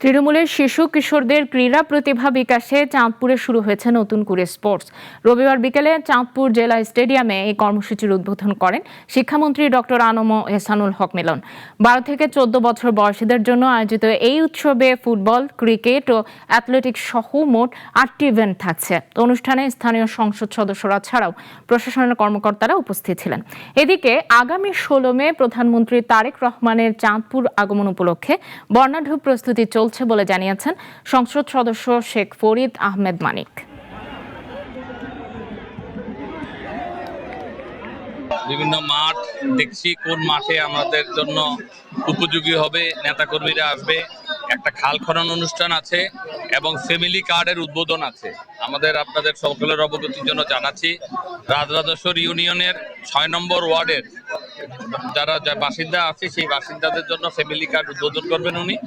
তৃণমূলের শিশু কিশোরদের ক্রীড়া প্রতিভা বিকাশে চাঁদপুরে শুরু হয়েছে নতুন করে স্পোর্টস। রবিবার বিকেলে চাঁদপুর জেলা স্টেডিয়ামে এই কর্মসূচির উদ্বোধন করেন শিক্ষামন্ত্রী ডক্টর আনম এহসানুল হক মিলন। 12 থেকে 14 বছর বয়সীদের জন্য আয়োজিত এই উৎসবে ফুটবল, ক্রিকেট ও অ্যাথলেটিক্স সহ মোট 8টি ইভেন্ট থাকছে। অনুষ্ঠানে স্থানীয় সংসদ সদস্যরা ছাড়াও প্রশাসনের কর্মকর্তারা উপস্থিত ছিলেন। এদিকে আগামী 16 মে প্রধানমন্ত্রী তারেক রহমানের চাঁদপুর আগমন উপলক্ষে বর্ণাঢ্য প্রস্তুতি চলছে বলে জানিয়েছেন সংসদ সদস্য শেখ ফরিদ আহমেদ মানিক। বিভিন্ন মাঠ দেখছি, কোন মাঠে আমাদের জন্য উপযোগী হবে, নেতাকর্মীরা আসবে, একটা খাল খনন অনুষ্ঠান আছে এবং ফ্যামিলি কার্ডের উদ্বোধন আছে। আপনাদের সকলের অবগতির জন্য জানাচ্ছি, রাজরাজেশ্বর ইউনিয়নের 6 নম্বর ওয়ার্ডের যারা বাসিন্দা আছে সেই বাসিন্দাদের জন্য ফ্যামিলি কার্ড উদ্বোধন করবেন উনি।